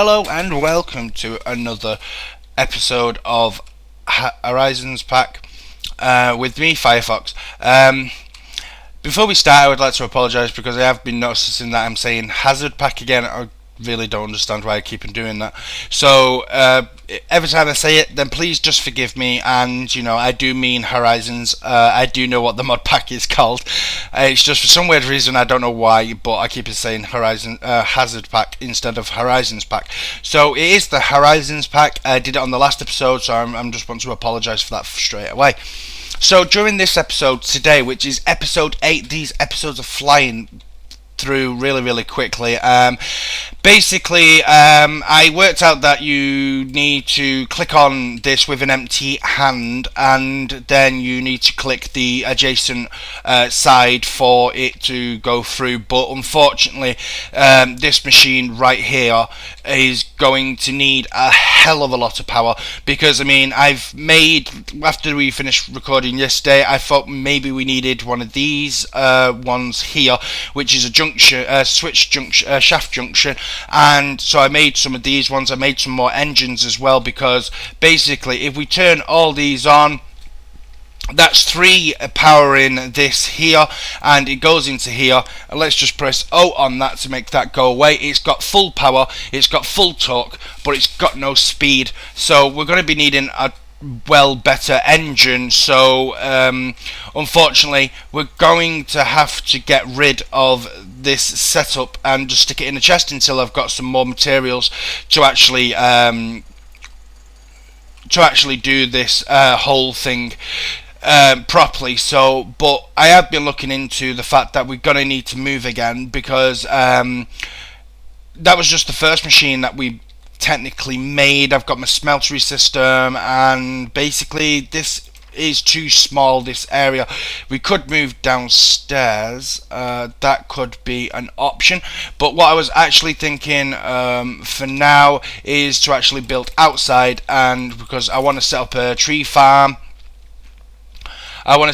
Hello and welcome to another episode of Horizons Pack with me, Firefox. Before we start, I would like to apologise because I have been noticing that I'm saying Hazard Pack again. I really don't understand why I keep on doing that. So every time I say it, then please just forgive me. And I do mean Horizons. I do know what the mod pack is called. It's just for some weird reason, I don't know why, but I keep saying Hazard Pack instead of Horizons Pack. So it is the Horizons Pack. I did it on the last episode, so I'm just want to apologise for that straight away. So during this episode today, which is episode 8, these episodes are flying through really quickly. Basically, I worked out that you need to click on this with an empty hand, and then you need to click the adjacent side for it to go through. But unfortunately, this machine right here is going to need a hell of a lot of power, because I've made, after we finished recording yesterday, I thought maybe we needed one of these ones here, which is a junction, switch junction, shaft junction. And so I made some of these ones. I made some more engines as well, because basically if we turn all these on, that's 3 powering this here, and it goes into here. And let's just press O on that to make that go away. It's got full power, it's got full torque, but it's got no speed. So we're going to be needing a better engine. So unfortunately, we're going to have to get rid of this setup and just stick it in the chest until I've got some more materials to actually do this whole thing properly. So, but I have been looking into the fact that we're gonna need to move again, because that was just the first machine that we technically made. I've got my smeltery system, and basically this is too small, this area. We could move downstairs, that could be an option, but what I was actually thinking for now is to actually build outside, and because I want to set up a tree farm. From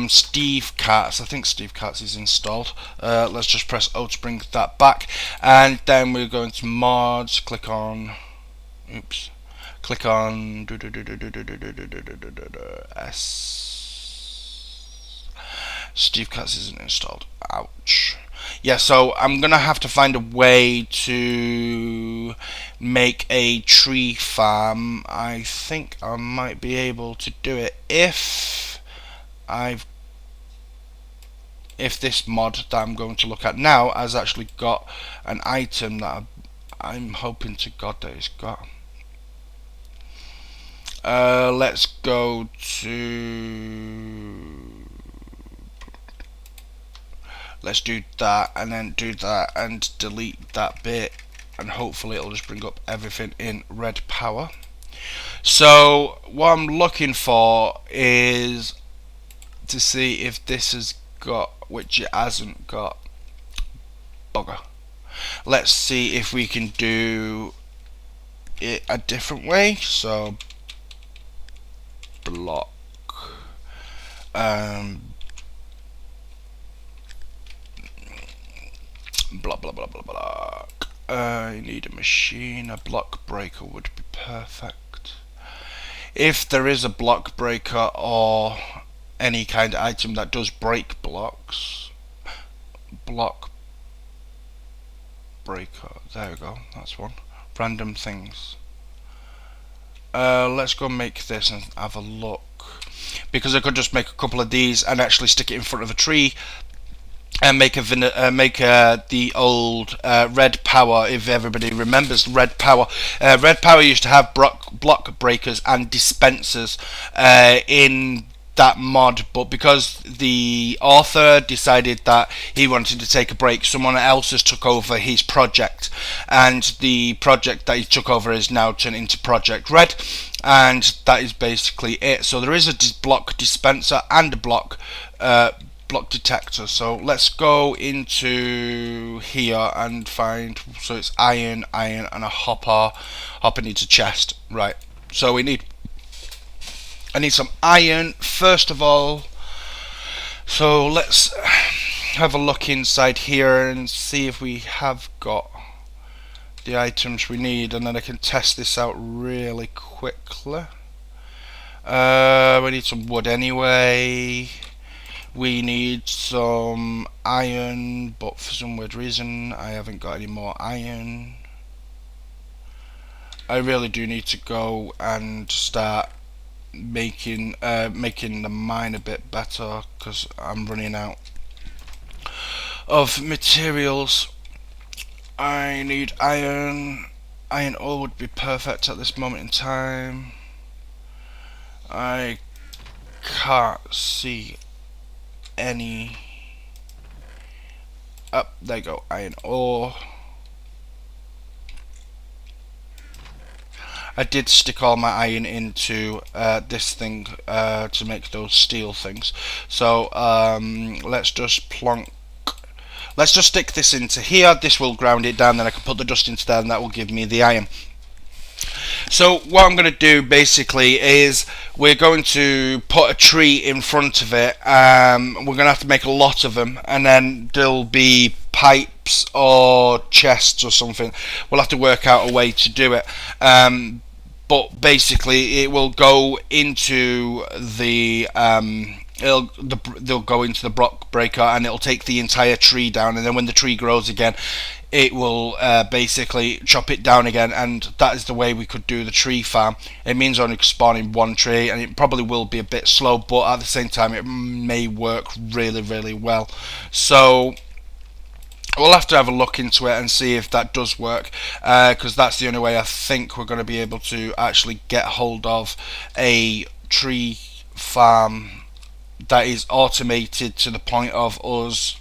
Steve Katz. I think Steve Katz is installed. Let's just press O to bring that back, and then we're going to mods, click on S. Steve Katz isn't installed. Ouch. Yeah, so I'm gonna have to find a way to make a tree farm. I think I might be able to do it if this mod that I'm going to look at now has actually got an item that I'm hoping to God that it's got. Let's go to... Let's do that, and then do that, and delete that bit, and hopefully it'll just bring up everything in red power. So what I'm looking for is to see if this has got, which it hasn't got. Bugger. Let's see if we can do it a different way. So block, blah blah blah blah blah. I need a machine. A block breaker would be perfect. If there is a block breaker or any kind of item that does break blocks, block breaker. There we go. That's one. Random things. Let's go make this and have a look, because I could just make a couple of these and actually stick it in front of a tree and make the old red power. If everybody remembers red power, red power used to have block breakers and dispensers in that mod, but because the author decided that he wanted to take a break, someone else has took over his project, and the project that he took over is now turned into Project Red, and that is basically it. So there is a block dispenser and a block detector. So let's go into here and find, so it's iron, and a hopper needs a chest, right? So I need some iron first of all. So let's have a look inside here and see if we have got the items we need, and then I can test this out really quickly. We need some wood anyway. We need some iron, but for some weird reason I haven't got any more iron. I really do need to go and start making the mine a bit better, because I'm running out of materials. I need iron. Iron ore would be perfect at this moment in time. I can't see any. Up there you go, iron ore. I did stick all my iron into this thing to make those steel things. So let's just plonk. Let's just stick this into here. This will ground it down. Then I can put the dust into there, and that will give me the iron. So what I'm going to do basically is we're going to put a tree in front of it. We're going to have to make a lot of them, and then there'll be pipes or chests or something. We'll have to work out a way to do it. But basically it will go into the they'll go into the block breaker, and it'll take the entire tree down, and then when the tree grows again, it will basically chop it down again, and that is the way we could do the tree farm. It means only spawning one tree, and it probably will be a bit slow, but at the same time it may work really, really well. So we'll have to have a look into it and see if that does work, because that's the only way I think we're going to be able to actually get hold of a tree farm that is automated to the point of us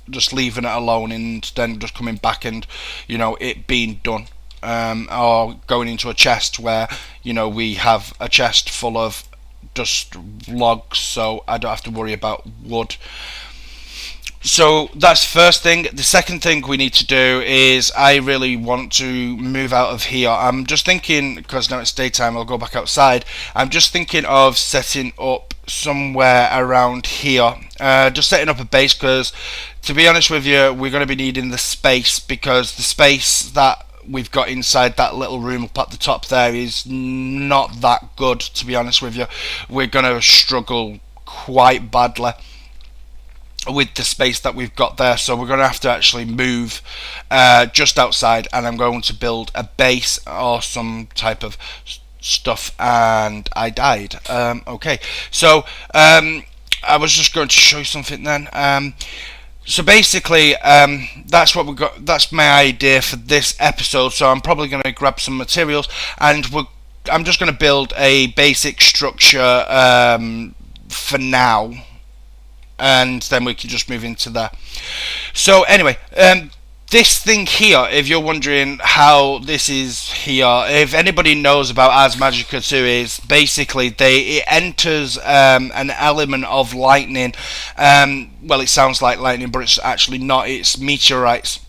just leaving it alone and then just coming back and, you know, it being done. Or going into a chest where, you know, we have a chest full of just logs, so I don't have to worry about wood. So that's the first thing. The second thing we need to do is I really want to move out of here. I'm just thinking, because now it's daytime, I'll go back outside. I'm just thinking of setting up somewhere around here. Just setting up a base, because to be honest with you, we're going to be needing the space, because the space that we've got inside that little room up at the top there is not that good, to be honest with you. We're going to struggle quite badly with the space that we've got there, so we're going to have to actually move just outside, and I'm going to build a base or some type of stuff. And I died. Okay, so I was just going to show you something then. So basically, that's what we got. That's my idea for this episode. So I'm probably going to grab some materials, and I'm just going to build a basic structure for now, and then we can just move into that. So anyway, this thing here, if you're wondering how this is here, if anybody knows about Ars Magica 2, is basically it enters an element of lightning. Well, it sounds like lightning, but it's actually not. It's meteorites.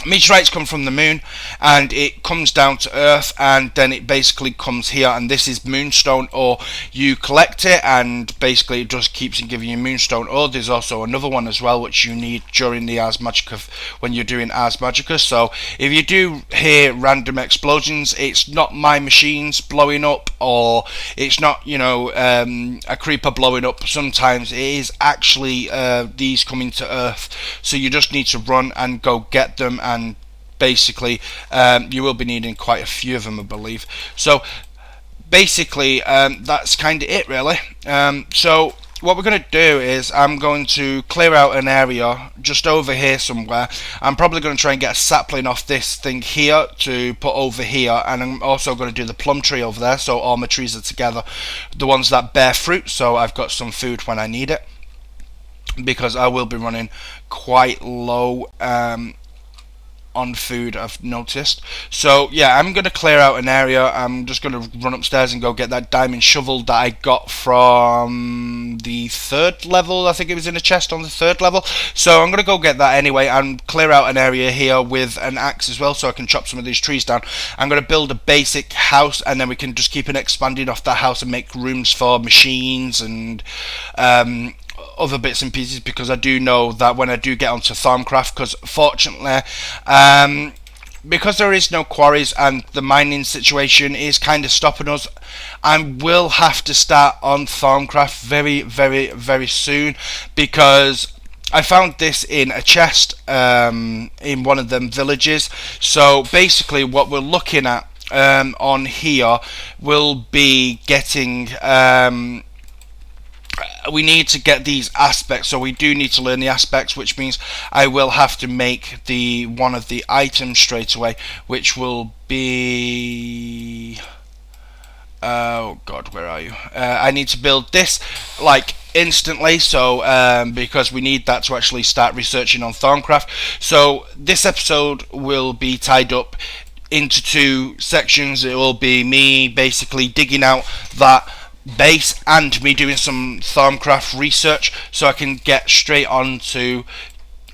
Meteorites come from the moon, and it comes down to Earth, and then it basically comes here, and this is moonstone ore. You collect it, and basically it just keeps giving you moonstone ore. There's also another one as well, which you need during the Ars Magica, when you're doing Ars Magica. So if you do hear random explosions, it's not my machines blowing up, or it's not, you know, a creeper blowing up. Sometimes it is actually these coming to Earth, so you just need to run and go get them, and basically you will be needing quite a few of them, I believe. So basically that's kind of it, really. So what we're going to do is I'm going to clear out an area just over here somewhere. I'm probably going to try and get a sapling off this thing here to put over here, and I'm also going to do the plum tree over there, so all my trees are together, the ones that bear fruit, so I've got some food when I need it, because I will be running quite low on food, I've noticed. So yeah, I'm going to clear out an area. I'm just going to run upstairs and go get that diamond shovel that I got from the 3rd level. I think it was in a chest on the 3rd level. So I'm going to go get that anyway and clear out an area here with an axe as well, so I can chop some of these trees down. I'm going to build a basic house, and then we can just keep on expanding off that house and make rooms for machines and other bits and pieces, because I do know that when I do get onto Thaumcraft, because fortunately because there is no quarries and the mining situation is kind of stopping us, I will have to start on Thorncraft very soon, because I found this in a chest in one of them villages. So basically what we're looking at on here will be getting we need to get these aspects, so we do need to learn the aspects, which means I will have to make the one of the items straight away, which will be oh god, where are you? I need to build this like instantly, so because we need that to actually start researching on Thorncraft. So this episode will be tied up into two sections. It will be me basically digging out that base and me doing some Thorncraft research, so I can get straight on to,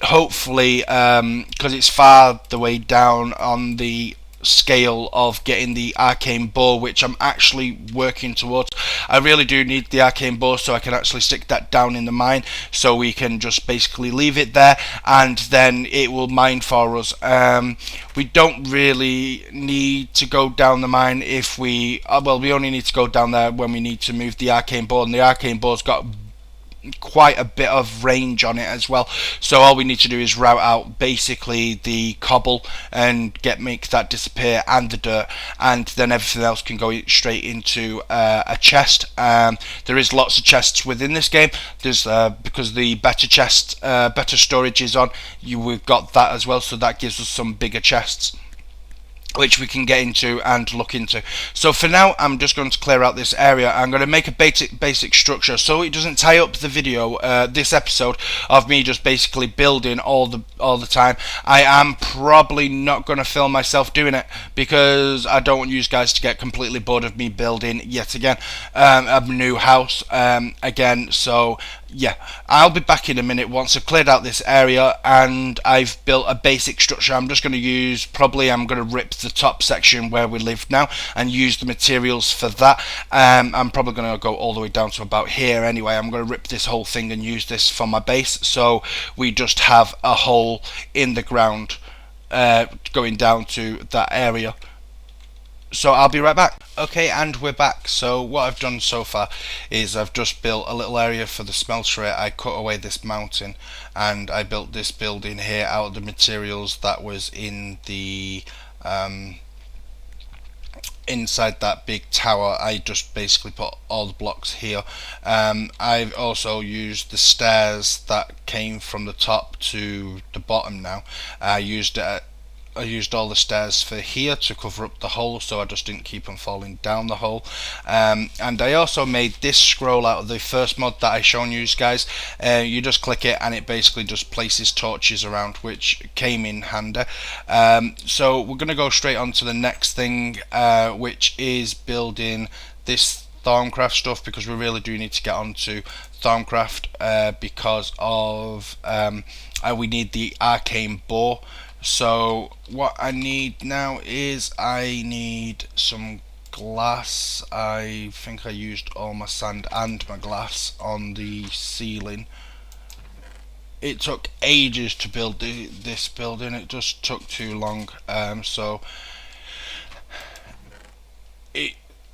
hopefully, because it's far the way down on the scale of getting the arcane bow, which I'm actually working towards. I really do need the arcane bow so I can actually stick that down in the mine, so we can just basically leave it there and then it will mine for us. We don't really need to go down the mine if we well, we only need to go down there when we need to move the arcane bow, and the arcane bow's got quite a bit of range on it as well, so all we need to do is route out basically the cobble and make that disappear, and the dirt, and then everything else can go straight into a chest. There is lots of chests within this game. There's because the better chest better storage is on, we've got that as well, so that gives us some bigger chests which we can get into and look into. So for now, I'm just going to clear out this area. I'm going to make a basic structure so it doesn't tie up the video, this episode, of me just basically building all the time. I am probably not going to film myself doing it, because I don't want you guys to get completely bored of me building yet again a new house again. So yeah, I'll be back in a minute once I've cleared out this area and I've built a basic structure. I'm just going to use, I'm going to rip the top section where we live now and use the materials for that. I'm probably going to go all the way down to about here anyway. I'm going to rip this whole thing and use this for my base, so we just have a hole in the ground going down to that area. So I'll be right back. Okay, and we're back. So what I've done so far is I've just built a little area for the smeltery. I cut away this mountain and I built this building here out of the materials that was in the inside that big tower. I just basically put all the blocks here. I've also used the stairs that came from the top to the bottom now. I used all the stairs for here to cover up the hole, so I just didn't keep them falling down the hole. And I also made this scroll out of the first mod that I shown you guys. You just click it and it basically just places torches around, which came in handy. So we're going to go straight on to the next thing, which is building this Thorncraft stuff, because we really do need to get on to Thorncraft because of we need the arcane bow. So what I need now is I need some glass. I think I used all my sand and my glass on the ceiling. It took ages to build this building. It just took too long. So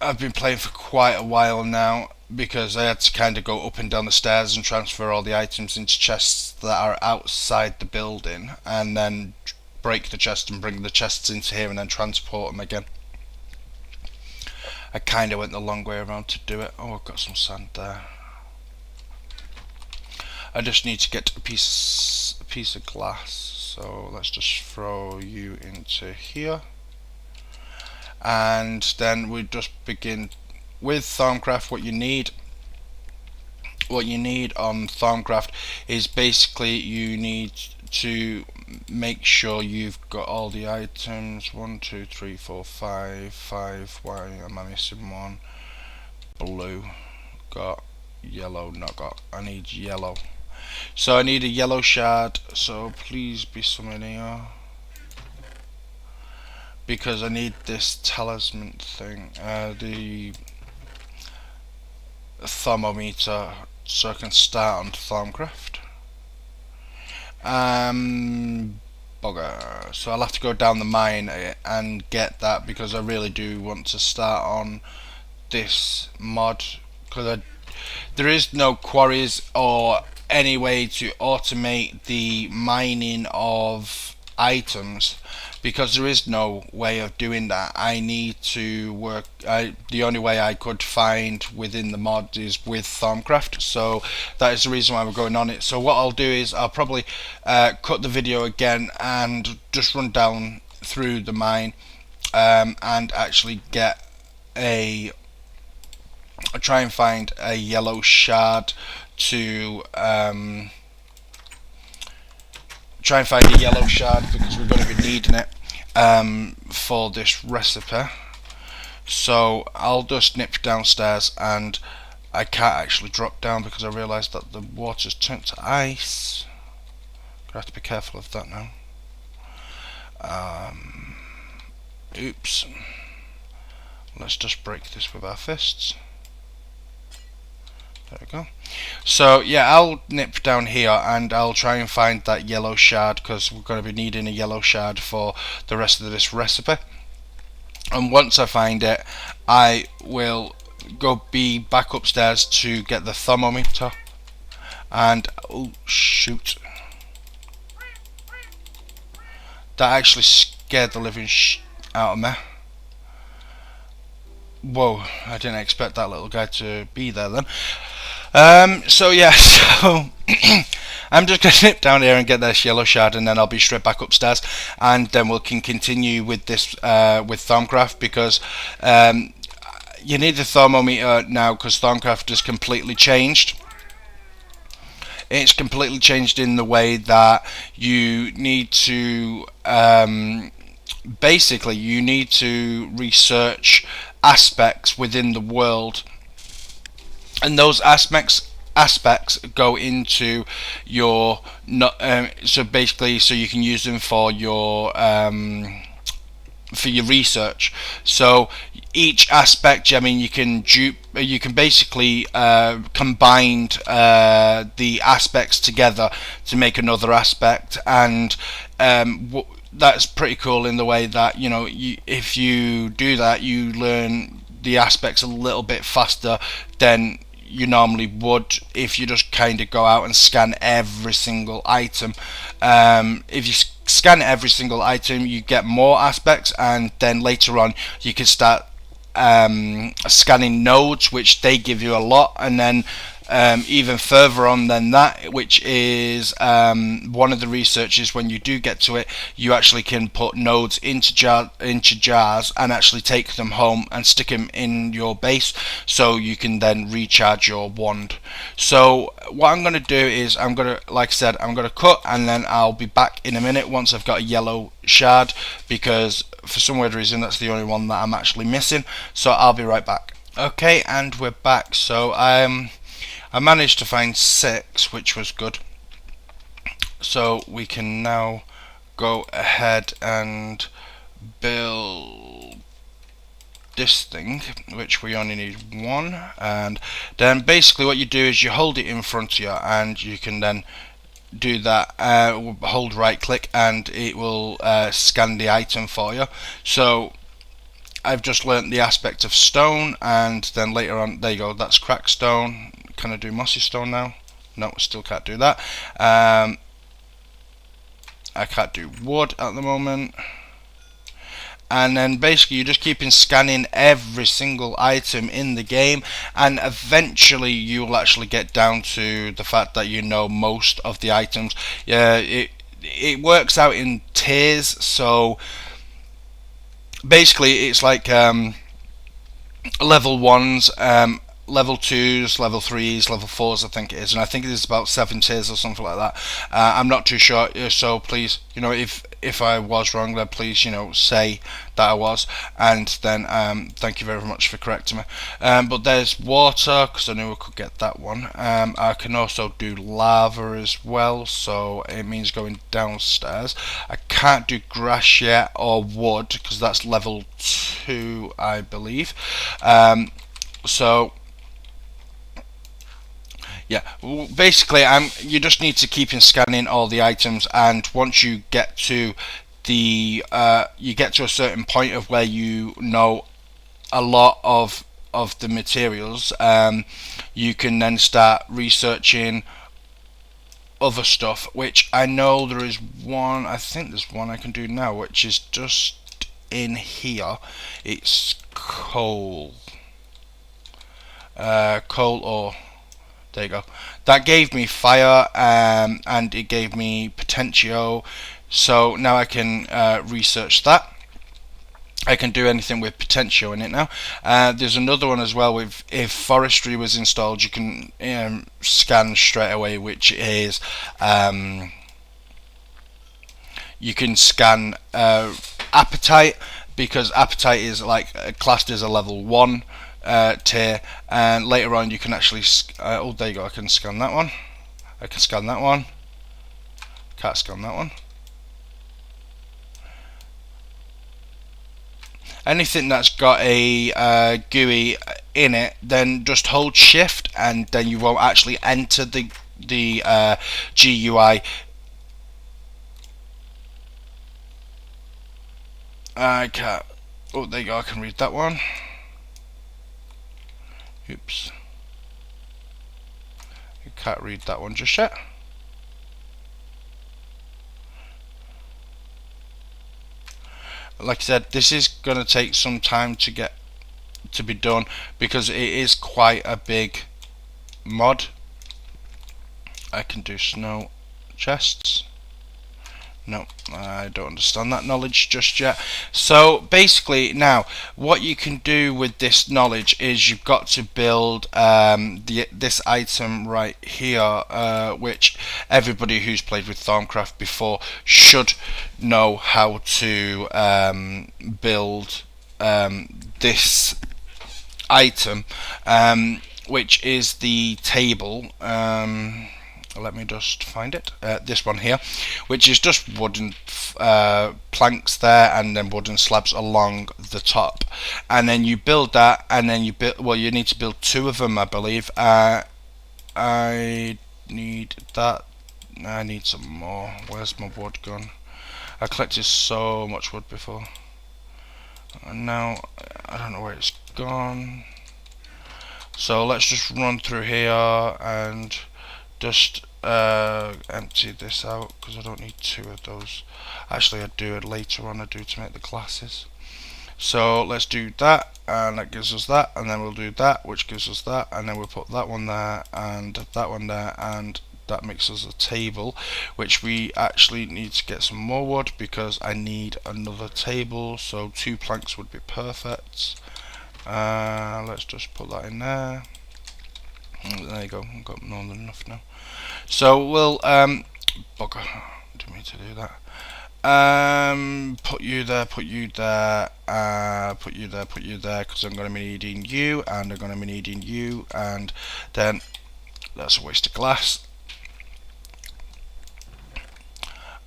I've been playing for quite a while now, because I had to kind of go up and down the stairs and transfer all the items into chests that are outside the building, and then break the chest and bring the chests into here and then transport them again. I kind of went the long way around to do it. Oh, I've got some sand there. I just need to get a piece of glass, so let's just throw you into here, and then we just begin with Thorncraft. What you need on Thorncraft is basically you need to make sure you've got all the items. 1, 2, 3, 4, 5. Why am I missing one? Blue. Got yellow. Not got. I need yellow. So I need a yellow shard. So please be some in here, because I need this talisman thing, the thermometer, so I can start on Thorncraft. bugger. So I'll have to go down the mine and get that, because I really do want to start on this mod, because there is no quarries or any way to automate the mining of items, because there is no way of doing that. I need to work. The only way I could find within the mod is with Thaumcraft, so that is the reason why we're going on it. So what I'll do is I'll probably cut the video again and just run down through the mine and actually get I'll try and find a yellow shard to because we're going to be needing it for this recipe. So I'll just nip downstairs, and I can't actually drop down because I realised that the water's turned to ice. I have to be careful of that now. Oops. Let's just break this with our fists. There we go. So yeah, I'll nip down here and I'll try and find that yellow shard, because we're going to be needing a yellow shard for the rest of this recipe. And once I find it, I will be back upstairs to get the thermometer. And oh shoot, that actually scared the living out of me. Whoa, I didn't expect that little guy to be there then. So yeah, so I'm just going to nip down here and get this yellow shard, and then I'll be straight back upstairs, and then we can continue with this with Thaumcraft, because you need the thermometer now, because Thaumcraft has completely changed. It's completely changed in the way that you need to basically you need to research aspects within the world, and those aspects go into your so basically so you can use them for your research. So each aspect, I mean, you can basically combine the aspects together to make another aspect, and that's pretty cool in the way that, you know, if you do that, you learn the aspects a little bit faster than you normally would if you just kind of go out and scan every single item. If you scan every single item, you get more aspects, and then later on you can start scanning nodes, which they give you a lot, and then even further on than that, which is one of the researches, when you do get to it, you actually can put nodes into jars and actually take them home and stick them in your base, so you can then recharge your wand. So what I'm going to do is like I said, I'm going to cut, and then I'll be back in a minute once I've got a yellow shard, because for some weird reason that's the only one that I'm actually missing. So I'll be right back. Okay, and we're back. So I managed to find 6, which was good. So we can now go ahead and build this thing, which we only need 1. And then basically what you do is you hold it in front of you, and you can then do that, hold right click, and it will scan the item for you. So I've just learnt the aspect of stone, and then later on, there you go, that's cracked stone. Can I do mossy stone now? No, still can't do that. I can't do wood at the moment. And then basically you're just keeping scanning every single item in the game, and eventually you will actually get down to the fact that you know most of the items. It works out in tiers, so basically it's like level 1s, level 2s, level 3s, level 4s, I think it is, and I think it is about 7 tiers or something like that. I'm not too sure, so please, you know, if I was wrong, then please, you know, say that I was, and then thank you very much for correcting me. But there's water, because I knew I could get that one. I can also do lava as well, so it means going downstairs. I can't do grass yet, or wood, because that's level 2, I believe. So Yeah, basically, you just need to keep in scanning all the items, and once you get to you get to a certain point of where you know a lot of the materials, you can then start researching other stuff. Which I know there is one. I think there's one I can do now, which is just in here. It's coal. Coal ore. There you go. That gave me fire, and it gave me potentio. So now I can research that. I can do anything with potential in it now. There's another one as well with if forestry was installed, you can scan straight away, which is you can scan appetite, because appetite is like classed as a level 1 tier, and later on you can actually oh, there you go. I can scan that one. I can scan that one. Can't scan that one. Anything that's got a GUI in it, then just hold shift and then you won't actually enter the GUI. I can't. Oh, there you go. I can read that one. Oops. You can't read that one just yet. Like I said, this is going to take some time to be done, because it is quite a big mod. I can do snow chests. No, I don't understand that knowledge just yet. So basically now what you can do with this knowledge is you've got to build this item right here, which everybody who's played with Thaumcraft before should know how to build this item, which is the table. Let me just find it. This one here, which is just wooden planks there, and then wooden slabs along the top, and then you build that, and then you build. Well, you need to build 2 of them, I believe. I need that. I need some more. Where's my wood gone? I collected so much wood before, and now I don't know where it's gone. So let's just run through here and just empty this out, because I don't need 2 of those. Actually, I do it later on. I do to make the glasses. So let's do that, and that gives us that, and then we'll do that, which gives us that, and then we'll put that one there and that one there, and that makes us a table, which we actually need to get some more wood, because I need another table. So 2 planks would be perfect. Let's just put that in there. There you go. I've got more than enough now. So we'll bugger. Didn't mean to do that. Put you there, put you there, put you there, put you there, because I'm going to be needing you, and I'm going to be needing you, and then that's a waste of glass.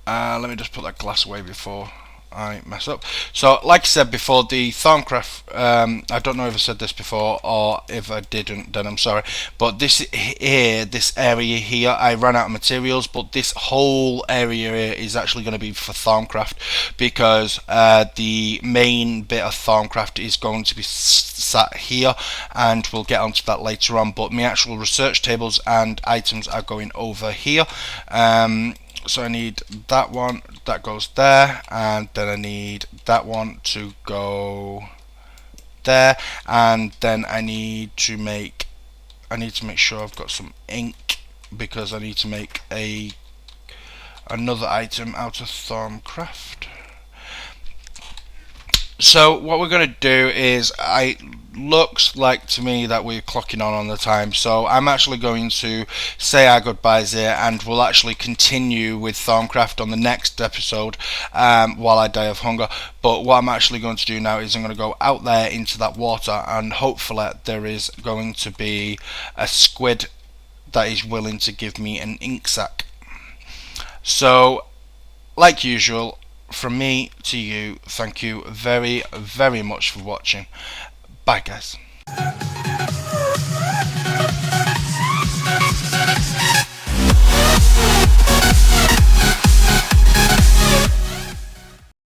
Let me just put that glass away before I mess up. So like I said before, the Thaumcraft, I don't know if I said this before, or if I didn't, then I'm sorry, but this area here, I ran out of materials, but this whole area here is actually going to be for Thaumcraft, because the main bit of Thaumcraft is going to be sat here, and we'll get onto that later on, but my actual research tables and items are going over here. So I need that one, that goes there, and then I need that one to go there, and then I need to make sure I've got some ink, because I need to make another item out of Thaumcraft. So what we're going to do is, looks like to me that we're clocking on the time, so I'm actually going to say our goodbyes here, and we'll actually continue with Thaumcraft on the next episode while I die of hunger. But what I'm actually going to do now is I'm going to go out there into that water, and hopefully there is going to be a squid that is willing to give me an ink sac. So like usual, from me to you, thank you very, very much for watching. Bye guys.